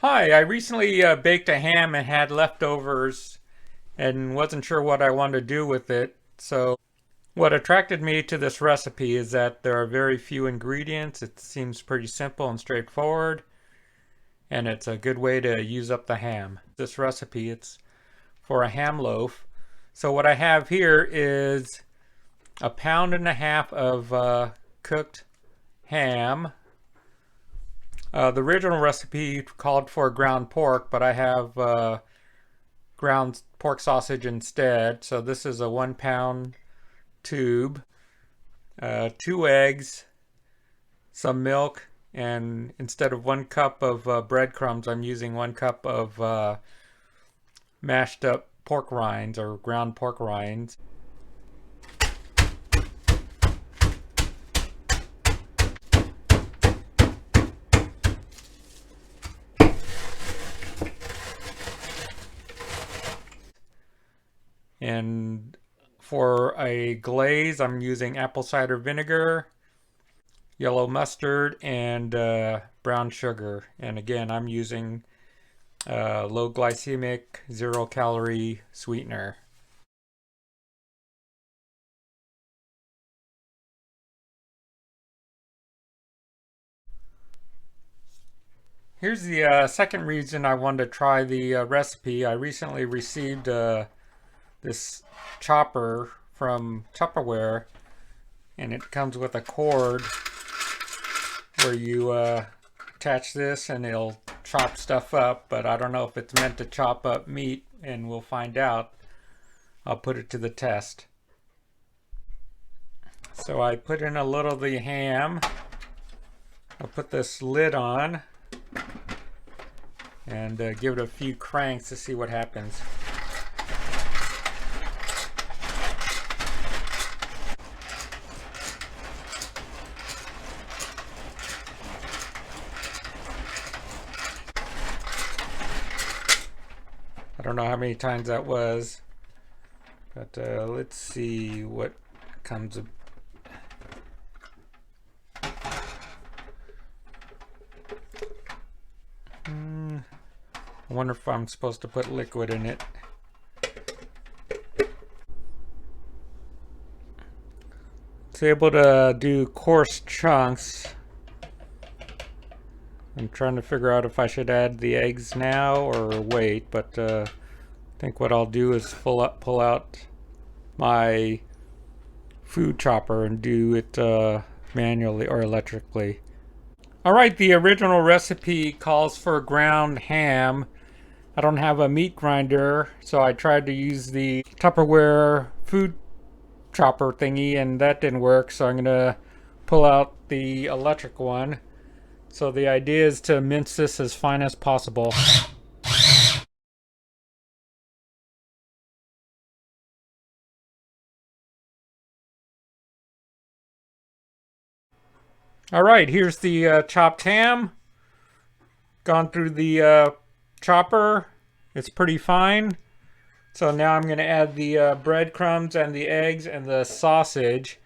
Hi, I recently baked a ham and had leftovers and wasn't sure what I wanted to do with it. So, what attracted me to this recipe is that there are very few ingredients. It seems pretty simple and straightforward, and it's a good way to use up the ham. This recipe, it's for a ham loaf. So, what I have here is a pound and a half of cooked ham. The original recipe called for ground pork, but I have ground pork sausage instead. So this is a 1 pound tube, 2 eggs, some milk, and instead of 1 cup of breadcrumbs, I'm using 1 cup of mashed up pork rinds or ground pork rinds. And for a glaze, I'm using apple cider vinegar, yellow mustard, and brown sugar. And again, I'm using low glycemic, 0 calorie sweetener. Here's the second reason I wanted to try the recipe. I recently received this chopper from Tupperware, and it comes with a cord where you attach this and it'll chop stuff up, but I don't know if it's meant to chop up meat, and we'll find out. I'll put it to the test. So I put in a little of the ham. I'll put this lid on and give it a few cranks to see what happens. I don't know how many times that was, but let's see what comes of. I wonder if I'm supposed to put liquid in it. It's able to do coarse chunks. I'm trying to figure out if I should add the eggs now or wait, but I think what I'll do is pull out my food chopper and do it manually or electrically. Alright, the original recipe calls for ground ham. I don't have a meat grinder, so I tried to use the Tupperware food chopper thingy, and that didn't work, so I'm going to pull out the electric one. So the idea is to mince this as fine as possible. Alright, here's the chopped ham. Gone through the chopper. It's pretty fine. So now I'm going to add the breadcrumbs and the eggs and the sausage,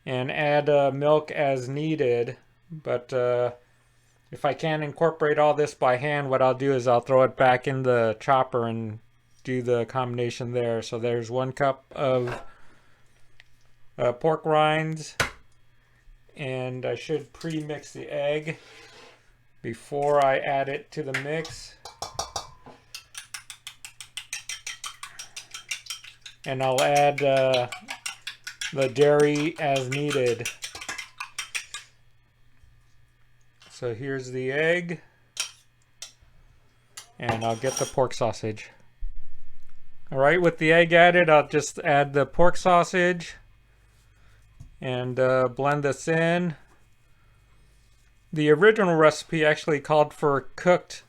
and add milk as needed. But if I can't incorporate all this by hand, what I'll do is I'll throw it back in the chopper and do the combination there. So there's 1 cup of pork rinds, and I should pre-mix the egg before I add it to the mix. And I'll add the dairy as needed. So here's the egg, and I'll get the pork sausage. Alright, with the egg added, I'll just add the pork sausage and blend this in. The original recipe actually called for cooked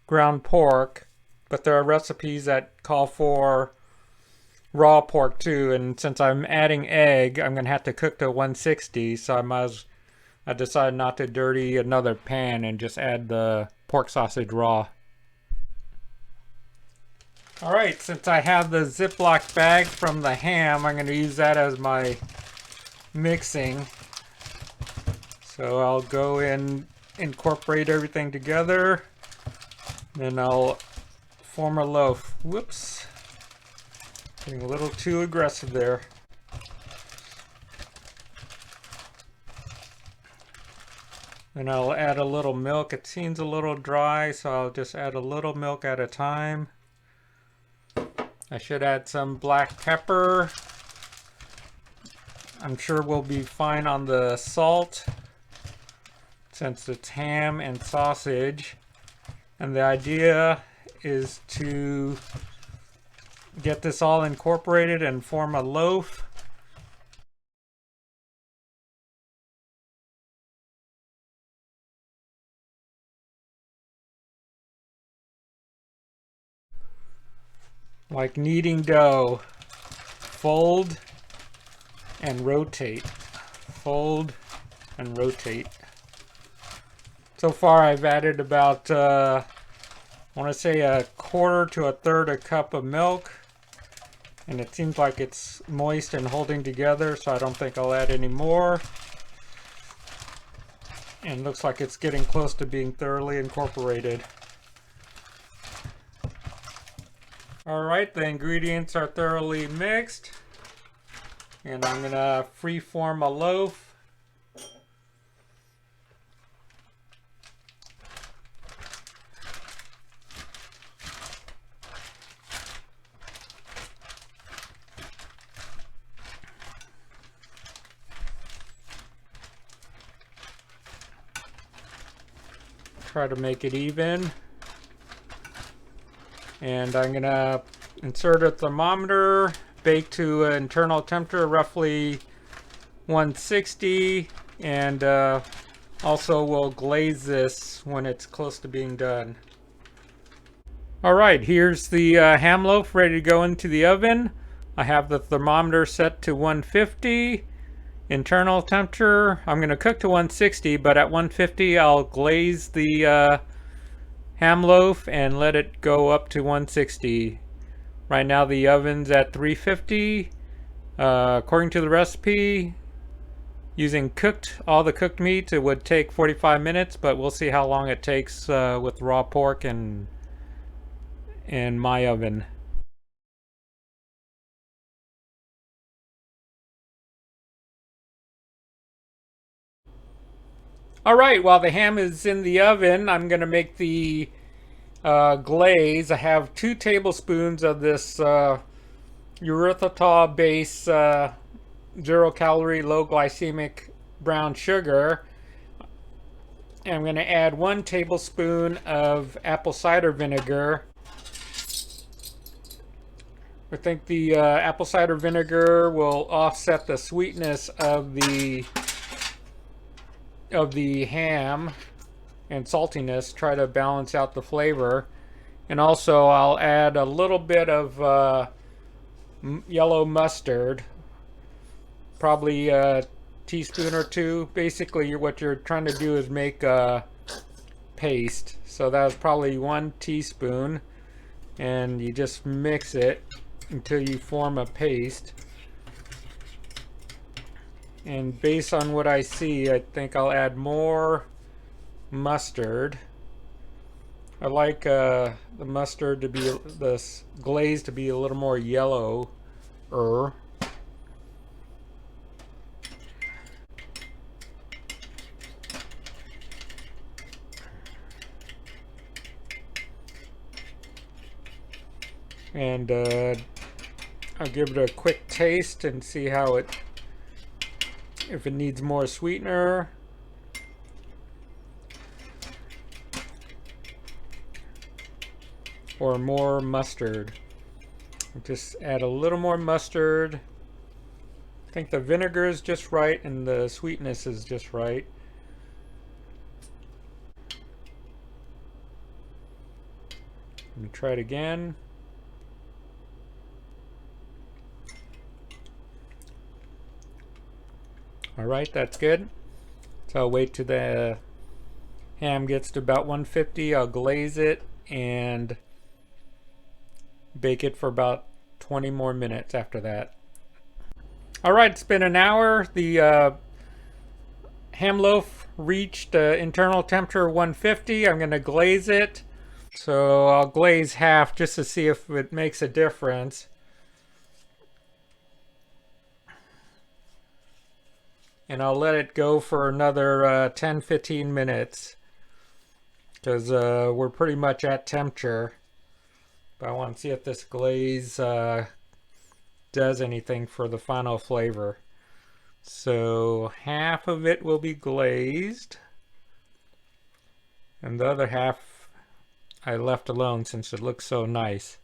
ground pork, but there are recipes that call for raw pork too, and since I'm adding egg, I'm gonna have to cook to 160, so I decided not to dirty another pan and just add the pork sausage raw. Alright, since I have the Ziploc bag from the ham, I'm going to use that as my mixing. So I'll go and incorporate everything together. Then I'll form a loaf. Whoops. Getting a little too aggressive there. Then I'll add a little milk. It seems a little dry, so I'll just add a little milk at a time. I should add some black pepper. I'm sure we'll be fine on the salt since it's ham and sausage. And the idea is to get this all incorporated and form a loaf. Like kneading dough. Fold and rotate. Fold and rotate. So far I've added about, I want to say a quarter to a third a cup of milk. And it seems like it's moist and holding together, so I don't think I'll add any more. And looks like it's getting close to being thoroughly incorporated. Alright, the ingredients are thoroughly mixed. And I'm going to free-form a loaf. Try to make it even. And I'm going to insert a thermometer, bake to an internal temperature roughly 160, and also we'll glaze this when it's close to being done. Alright, here's the ham loaf ready to go into the oven. I have the thermometer set to 150. Internal temperature, I'm going to cook to 160, but at 150 I'll glaze the ham loaf and let it go up to 160. Right now the oven's at 350. According to the recipe, using all the cooked meats, it would take 45 minutes, but we'll see how long it takes with raw pork and my oven. Alright, while the ham is in the oven, I'm going to make the glaze. I have 2 tablespoons of this erythritol base 0-calorie, low glycemic brown sugar. And I'm going to add 1 tablespoon of apple cider vinegar. I think the apple cider vinegar will offset the sweetness of the ham and saltiness, try to balance out the flavor. And also I'll add a little bit of yellow mustard, probably a teaspoon or 2. Basically what you're trying to do is make a paste, so that was probably 1 teaspoon, and you just mix it until you form a paste. And based on what I see, I think I'll add more mustard. I like the mustard to be, this glaze to be a little more yellow. And I'll give it a quick taste and see how if it needs more sweetener. Or more mustard. Just add a little more mustard. I think the vinegar is just right and the sweetness is just right. Let me try it again. Alright, that's good. So I'll wait till the ham gets to about 150. I'll glaze it and bake it for about 20 more minutes after that. Alright, it's been an hour. The ham loaf reached internal temperature 150. I'm going to glaze it. So I'll glaze half just to see if it makes a difference. And I'll let it go for another 10-15 minutes because we're pretty much at temperature. But I want to see if this glaze does anything for the final flavor. So half of it will be glazed and the other half I left alone since it looks so nice.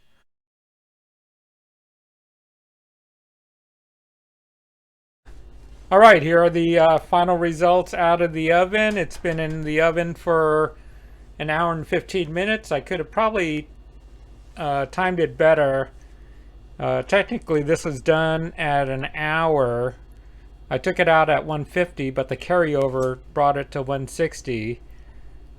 Alright, here are the final results out of the oven. It's been in the oven for an hour and 15 minutes. I could have probably timed it better. Technically this was done at an hour. I took it out at 150, but the carryover brought it to 160.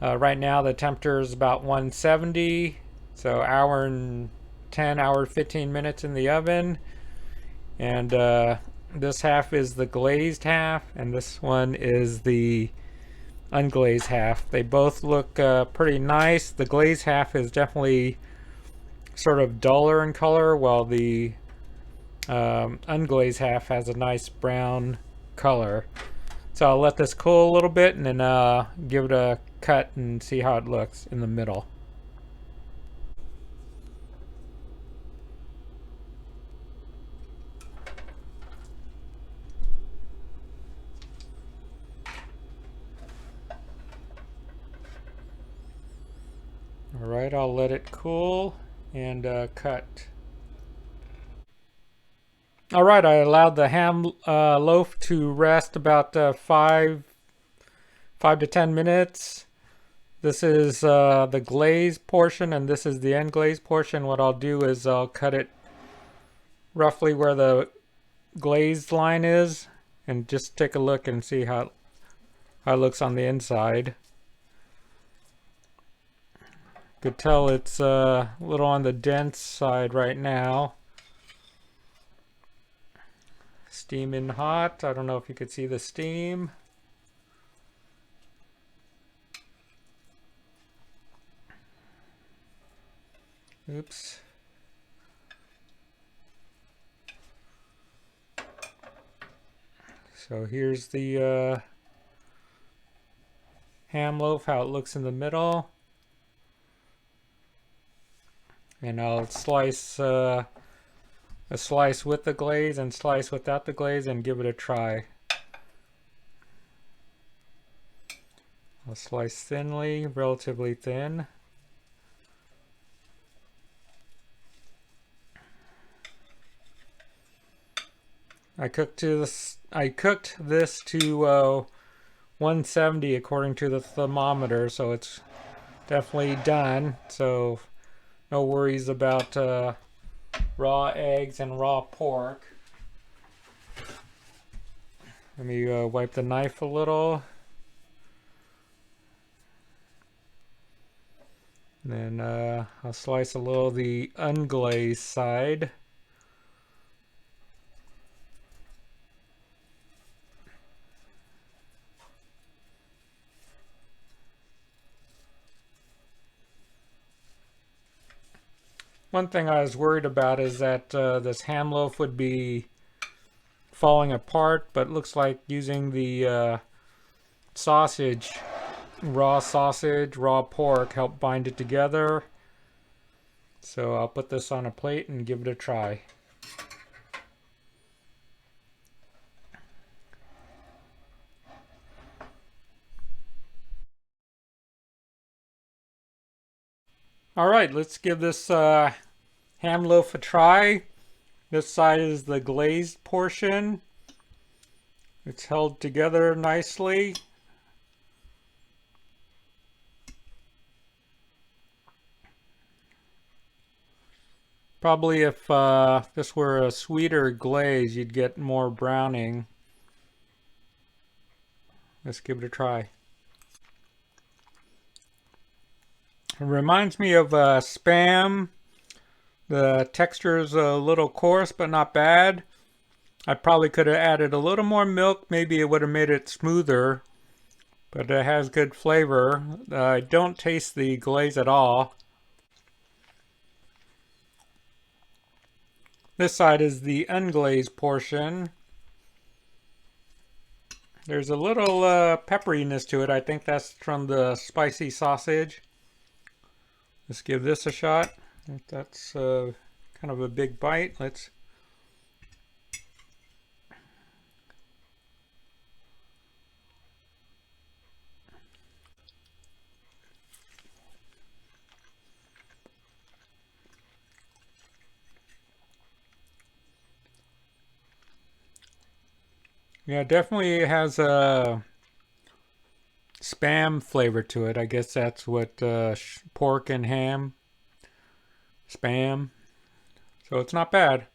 Right now the temperature is about 170, so hour and 10, hour 15 minutes in the oven. And this half is the glazed half, and this one is the unglazed half. They both look pretty nice. The glazed half is definitely sort of duller in color, while the unglazed half has a nice brown color. So I'll let this cool a little bit and then give it a cut and see how it looks in the middle. Alright, I'll let it cool and cut. Alright, I allowed the ham loaf to rest about 5 to 10 minutes. This is the glaze portion and this is the unglaze portion. What I'll do is I'll cut it roughly where the glazed line is and just take a look and see how it looks on the inside. Could tell it's a little on the dense side right now. Steaming hot. I don't know if you could see the steam. Oops. So here's the ham loaf, how it looks in the middle. And I'll slice a slice with the glaze and slice without the glaze and give it a try. I'll slice thinly, relatively thin. I cooked this to 170 according to the thermometer, so it's definitely done. So no worries about raw eggs and raw pork. Let me wipe the knife a little. And then I'll slice a little the unglazed side. One thing I was worried about is that this ham loaf would be falling apart, but it looks like using the sausage, raw pork, helped bind it together. So I'll put this on a plate and give it a try. Alright, let's give this ham loaf a try. This side is the glazed portion. It's held together nicely. Probably if this were a sweeter glaze, you'd get more browning. Let's give it a try. It reminds me of Spam. The texture is a little coarse, but not bad. I probably could have added a little more milk. Maybe it would have made it smoother. But it has good flavor. I don't taste the glaze at all. This side is the unglazed portion. There's a little pepperiness to it. I think that's from the spicy sausage. Let's give this a shot. That's kind of a big bite. Let's. Yeah, definitely has a Spam flavor to it. I guess that's what pork and ham, Spam. So it's not bad.